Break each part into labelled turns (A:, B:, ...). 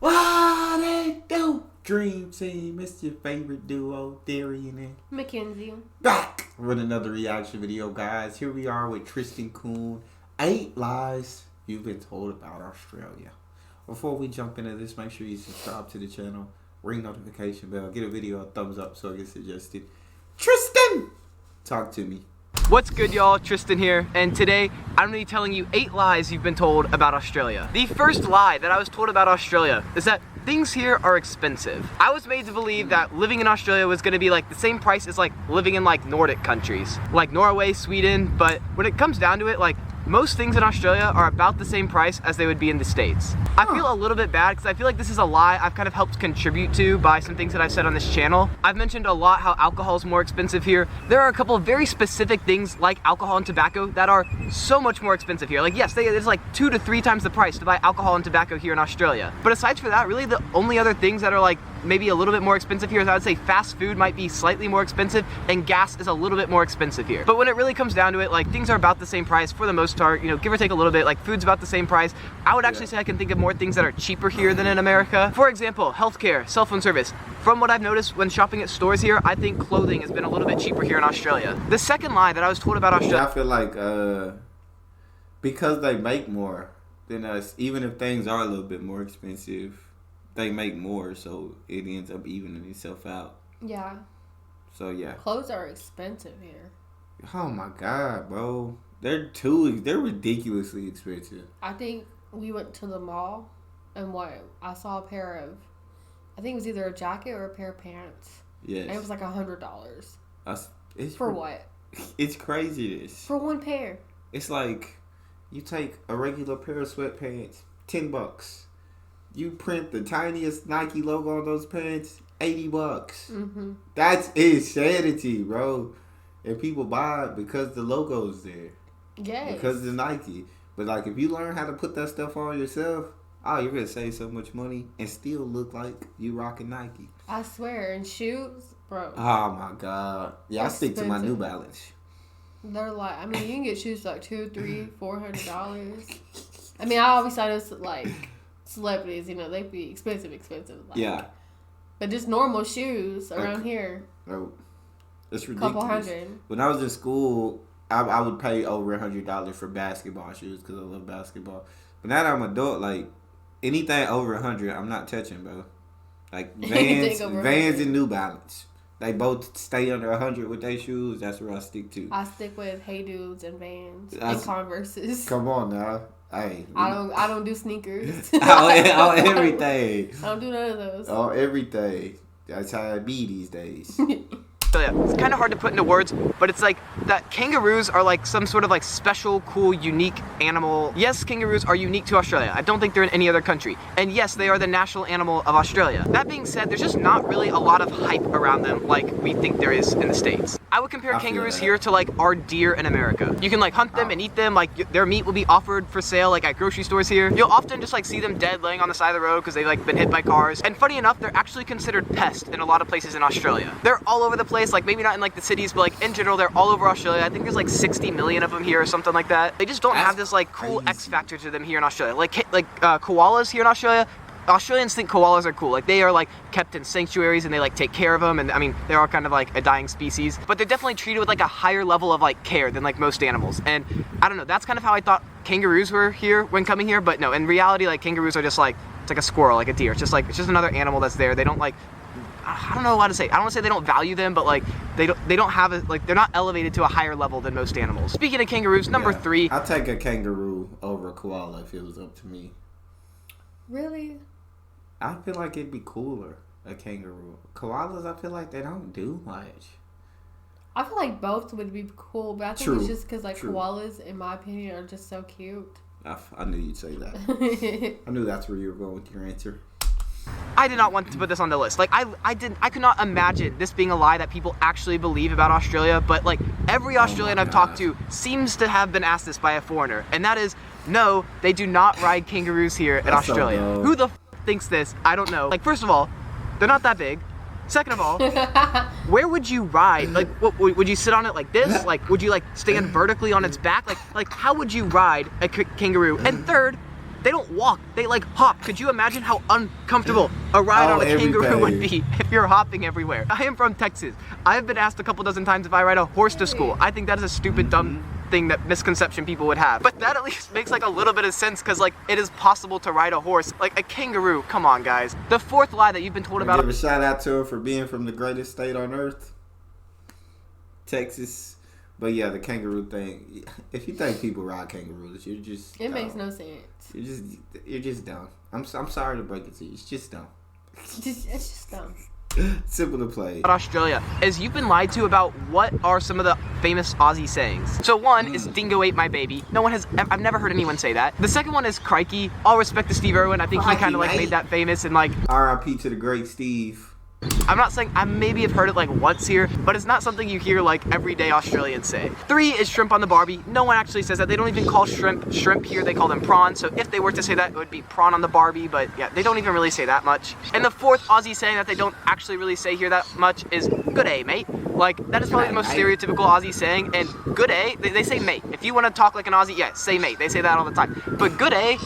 A: What it do? Dream Team, it's your favorite duo, Darian and
B: Mackenzie.
A: Back with another reaction video, guys. Here we are with Tristan Kuhn. 8 lies you've been told about Australia. Before we jump into this, make sure you subscribe to the channel, ring notification bell, get a video a thumbs up so it gets suggested. Tristan, talk to me.
C: What's good, y'all? Tristan here, and today I'm going to be telling you 8 lies you've been told about Australia. The first lie that I was told about Australia is that things here are expensive. I was made to believe that living in Australia was going to be like the same price as like living in like Nordic countries, like Norway, Sweden, but when it comes down to it, like most things in Australia are about the same price as they would be in the States. I feel a little bit bad because I feel like this is a lie I've kind of helped contribute to by some things that I've said on this channel. I've mentioned a lot how alcohol is more expensive here. There are a couple of very specific things like alcohol and tobacco that are so much more expensive here. Like yes, it's like 2 to 3 times the price to buy alcohol and tobacco here in Australia. But aside from that, really the only other things that are like maybe a little bit more expensive here is I would say fast food might be slightly more expensive and gas is a little bit more expensive here. But when it really comes down to it, like things are about the same price for the most part, you know, give or take a little bit. Like food's about the same price. I would actually say I can think of more things that are cheaper here than in America. For example, healthcare, cell phone service. From what I've noticed when shopping at stores here, I think clothing has been a little bit cheaper here in Australia. The second lie that I was told about Australia.
A: Yeah, I feel like because they make more than us, even if things are a little bit more expensive, they make more, so it ends up evening itself out.
B: Yeah.
A: So yeah.
B: Clothes are expensive here.
A: Oh my god, bro. They're ridiculously expensive.
B: I think we went to the mall and I saw a pair of, I think it was either a jacket or a pair of pants.
A: Yes.
B: And it was like $100.
A: For
B: what?
A: It's craziness.
B: For one pair.
A: It's like you take a regular pair of sweatpants, $10. You print the tiniest Nike logo on those pants, $80.
B: Mm-hmm.
A: That's insanity, bro. And people buy it because the logo's there.
B: Yes.
A: Because it's Nike. But like if you learn how to put that stuff on yourself, oh, you're gonna save so much money and still look like you rocking Nike.
B: I swear, and shoes, bro.
A: Oh my god. Yeah, I stick to my New Balance.
B: They're like, I mean, you can get shoes for like $200, $300, $400. I mean, I obviously know like celebrities, you know, they be expensive. Like,
A: yeah.
B: But just normal shoes around here.
A: Oh, it's ridiculous.
B: Couple hundred.
A: When I was in school, I would pay over $100 for basketball shoes because I love basketball. But now that I'm an adult, like anything over $100, I'm not touching, bro. Like Vans and New Balance, they both stay under $100 with their shoes. That's where I stick to.
B: I stick with Hey Dudes and Vans and Converses.
A: Come on now. Hey,
B: I don't do sneakers.
A: on everything.
B: I don't do none of those.
A: On everything. That's how it be these days.
C: So yeah, it's kind of hard to put into words, but it's like that kangaroos are like some sort of like special, cool, unique animal. Yes, kangaroos are unique to Australia. I don't think they're in any other country. And yes, they are the national animal of Australia. That being said, there's just not really a lot of hype around them like we think there is in the States. I would compare kangaroos here to like our deer in America. You can like hunt them and eat them, like their meat will be offered for sale like at grocery stores here. You'll often just like see them dead laying on the side of the road because they've like been hit by cars. And funny enough, they're actually considered pests in a lot of places in Australia. They're all over the place. Like maybe not in like the cities, but like in general, they're all over Australia. I think there's like 60 million of them here or something like that. They just don't have this like cool X factor to them here in Australia. Like koalas here in Australia, Australians think koalas are cool. Like they are like kept in sanctuaries and they like take care of them. And I mean, they are kind of like a dying species, but they're definitely treated with like a higher level of like care than like most animals. And I don't know, that's kind of how I thought kangaroos were here when coming here. But no, in reality, like kangaroos are just like, it's like a squirrel, like a deer. It's just another animal that's there. They don't like, I don't know how to say. I don't want to say they don't value them, but like they don't have it, like they're not elevated to a higher level than most animals. Speaking of kangaroos, number 3.
A: I'll take a kangaroo over a koala if it was up to me.
B: Really?
A: I feel like it'd be cooler, a kangaroo. Koalas, I feel like they don't do much.
B: I feel like both would be cool, but I think it's just because like koalas, in my opinion, are just so cute.
A: I knew you'd say that. I knew that's where you were going with your answer.
C: I did not want to put this on the list. Like I could not imagine this being a lie that people actually believe about Australia, but like every Australian I've talked to seems to have been asked this by a foreigner, and that is, no, they do not ride kangaroos here in Australia.
A: So
C: Who the thinks this? I don't know. Like first of all, they're not that big. Second of all, where would you ride? Like, what, would you sit on it like this? Like, would you like stand vertically on its back? Like how would you ride a kangaroo? And third, They don't walk, they like hop. Could you imagine how uncomfortable a ride on a kangaroo would be if you're hopping everywhere? I am from Texas. I've been asked a couple dozen times if I ride a horse to school. I think that is a stupid, dumb thing, that misconception people would have. But that at least makes like a little bit of sense, because like it is possible to ride a horse. Like a kangaroo, come on guys. The fourth lie that you've been told about.
A: Give a shout out to her for being from the greatest state on earth, Texas. But yeah, the kangaroo thing. If you think people ride kangaroos, you're just
B: it makes no sense.
A: You're just dumb. I'm sorry to break it to you. It's just dumb.
B: It's just dumb.
A: Simple to play.
C: Australia is you've been lied to about what are some of the famous Aussie sayings. So one is dingo ate my baby. I've never heard anyone say that. The second one is crikey. All respect to Steve Irwin. I think he kind of like made that famous, and like
A: R.I.P. to the great Steve.
C: I'm not saying, I maybe have heard it like once here, but it's not something you hear like everyday Australians say. 3 is shrimp on the barbie. No one actually says that. They don't even call shrimp here, they call them prawns. So if they were to say that, it would be prawn on the barbie, but yeah, they don't even really say that much. And the fourth Aussie saying that they don't actually really say here that much is good day, mate. Like, that is probably the most stereotypical Aussie saying, and good day, they say mate. If you want to talk like an Aussie, yeah, say mate. They say that all the time. But good day,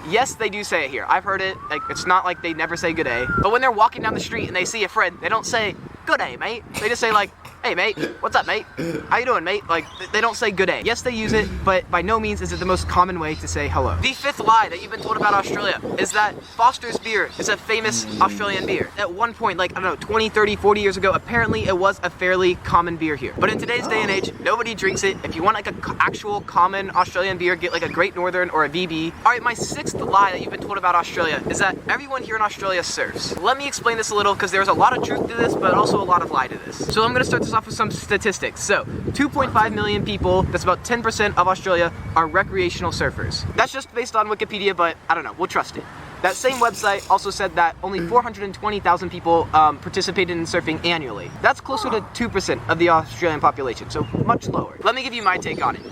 C: yes, they do say it here. I've heard it. Like, it's not like they never say good day. But when they're walking down the street and they see a friend, they don't say good day, mate. They just say like, hey, mate. What's up, mate? How you doing, mate? Like, they don't say good day. Yes, they use it, but by no means is it the most common way to say hello. The fifth lie that you've been told about Australia is that Foster's beer is a famous Australian beer. At one point, like, I don't know, 20, 30, 40 years ago, apparently it was a fairly common beer here. But in today's day and age, nobody drinks it. If you want like an actual common Australian beer, get like a Great Northern or a VB. All right, my sixth lie that you've been told about Australia is that everyone here in Australia surfs. Let me explain this a little, because there's a lot of truth to this, but also a lot of lie to this. So I'm gonna start this off with some statistics. So 2.5 million people, that's about 10% of Australia, are recreational surfers. That's just based on Wikipedia, but I don't know, we'll trust it. That same website also said that only 420,000 people participated in surfing annually. That's closer to 2% of the Australian population, so much lower. Let me give you my take on it.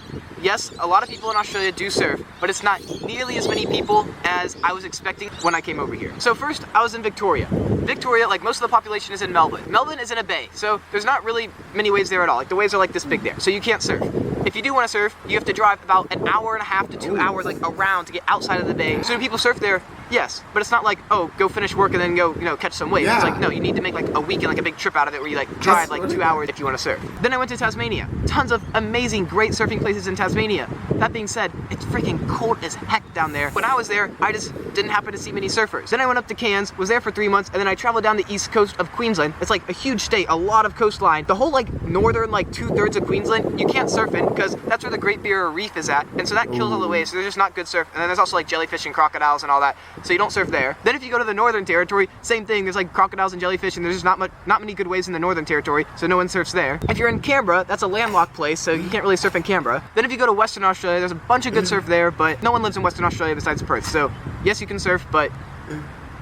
C: Yes, a lot of people in Australia do surf, but it's not nearly as many people as I was expecting when I came over here. So first, I was in Victoria. Victoria, like most of the population, is in Melbourne. Melbourne is in a bay, so there's not really many waves there at all. Like the waves are like this big there, so you can't surf. If you do want to surf, you have to drive about an hour and a half to 2 hours like around to get outside of the bay. So do people surf there? Yes, but it's not like, oh, go finish work and then go, catch some waves. Yeah. It's like, no, you need to make like a weekend, like a big trip out of it where you like drive like 2 hours if you want to surf. Then I went to Tasmania. Tons of amazing, great surfing places in Tasmania. That being said, it's freaking cold as heck down there. When I was there, I just didn't happen to see many surfers. Then I went up to Cairns, was there for 3 months, and then I traveled down the east coast of Queensland. It's like a huge state, a lot of coastline. The whole like northern like 2/3 of Queensland, you can't surf in because that's where the Great Barrier Reef is at, and so that kills all the waves. So there's just not good surf. And then there's also like jellyfish and crocodiles and all that, so you don't surf there. Then if you go to the Northern Territory, same thing. There's like crocodiles and jellyfish, and there's just not many good waves in the Northern Territory, so no one surfs there. If you're in Canberra, that's a landlocked place, so you can't really surf in Canberra. Then if you go to Western Australia, there's a bunch of good surf there, but no one lives in Western Australia besides Perth. So yes, you can surf, but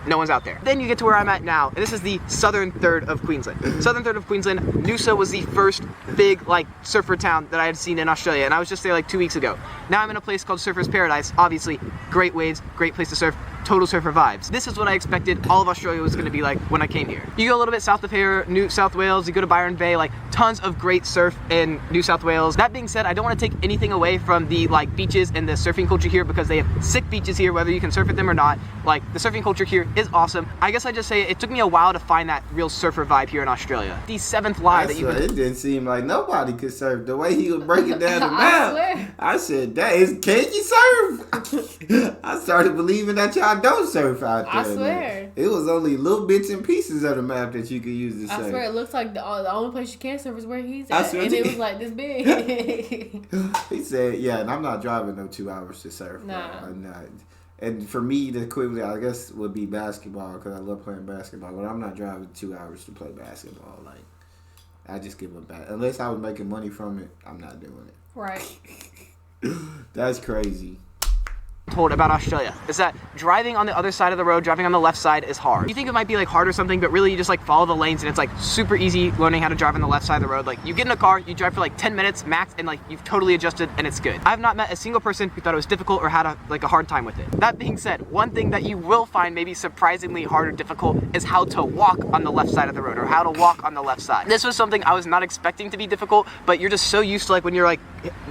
C: no one's out there. Then you get to where I'm at now, and this is the southern third of Queensland. Southern third of Queensland, Noosa was the first big like surfer town that I had seen in Australia, and I was just there like 2 weeks ago. Now I'm in a place called Surfer's Paradise. Obviously, great waves, great place to surf, total surfer vibes. This is what I expected all of Australia was going to be like when I came here. You go a little bit south of here, New South Wales, you go to Byron Bay, like tons of great surf in New South Wales. That being said, I don't want to take anything away from the like beaches and the surfing culture here, because they have sick beaches here, whether you can surf at them or not. Like the surfing culture here is awesome. I guess I just say it took me a while to find that real surfer vibe here in Australia. The seventh lie that you...
A: It didn't seem like nobody could surf. The way he was breaking down the map, I said, can you surf? I started believing that y'all don't surf out there.
B: I swear.
A: Man. It was only little bits and pieces of the map that you could use to surf.
B: I swear, it looks like the only place you can surf is where he's at. And it was like this big.
A: He said, yeah, and I'm not driving no 2 hours to surf.
B: Nah.
A: I'm not. And for me, the equivalent, I guess, would be basketball, because I love playing basketball. But I'm not driving 2 hours to play basketball. Like, I just give it back. Unless I was making money from it, I'm not doing it.
B: Right.
A: That's crazy.
C: Told about Australia is that driving on the other side of the road, driving on the left side, is hard. You think it might be like hard or something, but really you just like follow the lanes, and it's like super easy learning how to drive on the left side of the road. Like you get in a car, you drive for like 10 minutes max, and like you've totally adjusted and it's good. I've not met a single person who thought it was difficult or had a hard time with it. That being said, one thing that you will find maybe surprisingly hard or difficult is how to walk on the left side of the road, or how to walk on the left side. This was something I was not expecting to be difficult, but you're just so used to like when you're like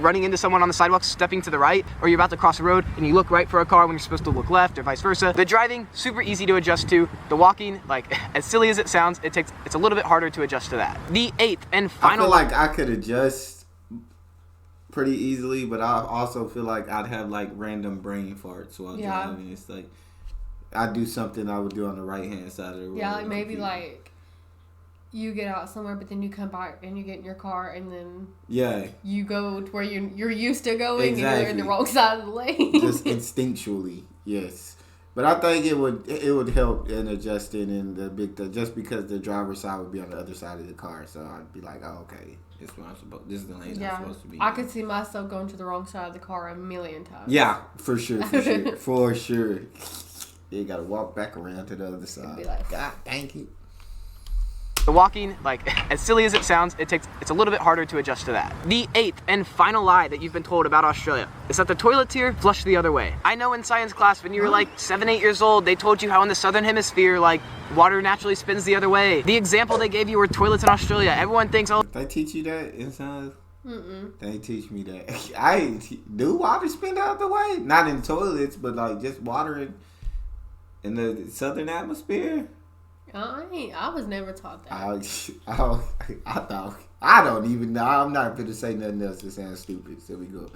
C: running into someone on the sidewalk, stepping to the right, or you're about to cross the road and you look look right for a car when you're supposed to look left, or vice versa. The driving, super easy to adjust to. The walking, like, as silly as it sounds, it's a little bit harder to adjust to that. The 8th and final...
A: I feel like I could adjust pretty easily, but I also feel like I'd have, like, random brain farts while driving. It's like, I'd do something I would do on the right-hand side of the road.
B: Yeah, like, maybe, like, you get out somewhere, but then you come back and you get in your car, and then you go to where you're used to going, and you're in the wrong side of the lane.
A: Just instinctually, yes. But I think it would help in adjusting in just because the driver's side would be on the other side of the car, so I'd be like, oh, okay, this is the lane I'm supposed to be.
B: I could see myself going to the wrong side of the car a million times.
A: Yeah, for sure, for sure. You gotta walk back around to the other side.
B: Be like,
A: God, thank you.
C: The walking, like, as silly as it sounds, it's a little bit harder to adjust to that. The 8th and final lie that you've been told about Australia is that the toilets here flush the other way. I know in science class when you were like 7, 8 years old, they told you how in the southern hemisphere, like, water naturally spins the other way. The example they gave you were toilets in Australia. Everyone thinks, oh...
A: They teach you that in science? They teach me that. Do water spin the other way? Not in toilets, but like just water in the southern atmosphere?
B: I was never taught that.
A: I don't even know. I'm not going to say nothing else that sounds stupid. So we go.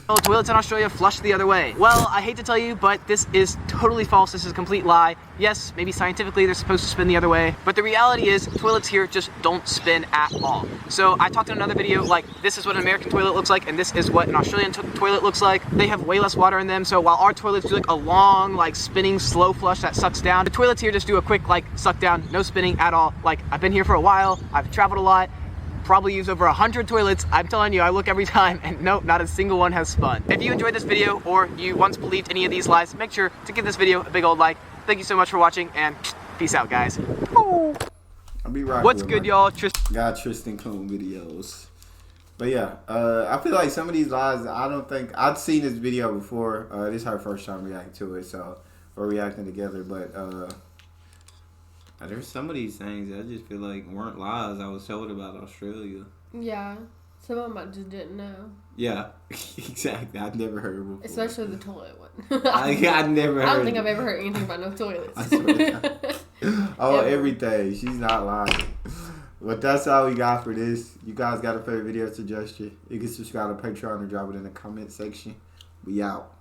C: Oh, toilets in Australia flush the other way. Well, I hate to tell you, but this is totally false. This is a complete lie. Yes, maybe scientifically they're supposed to spin the other way, but the reality is toilets here just don't spin at all. So I talked in another video, like, this is what an American toilet looks like, and this is what an Australian toilet looks like. They have way less water in them, so while our toilets do like a long, like, spinning slow flush that sucks down, the toilets here just do a quick, like, suck down, no spinning at all. Like, I've been here for a while, I've traveled a lot, probably use over 100 toilets. I'm telling you, I look every time and nope, not a single one has spun. If you enjoyed this video or you once believed any of these lies, make sure to give this video a big old like. Thank you so much for watching and peace out, guys.
A: I'll be right.
C: What's good, y'all?
A: Tristan Kuhn videos. But yeah, I feel like some of these lies, I don't think I'd seen this video before. This is our first time reacting to it, so we're reacting together. But there's some of these things that I just feel like weren't lies I was told about Australia.
B: Yeah. Some of them I just didn't know.
A: Yeah, exactly. I've never heard of it before.
B: Especially the toilet one.
A: I've never heard.
B: I don't think I've ever heard anything about no toilets.
A: I swear to God. Oh, everything. She's not lying. But that's all we got for this. You guys got a favorite video suggestion? You can subscribe to Patreon or drop it in the comment section. We out.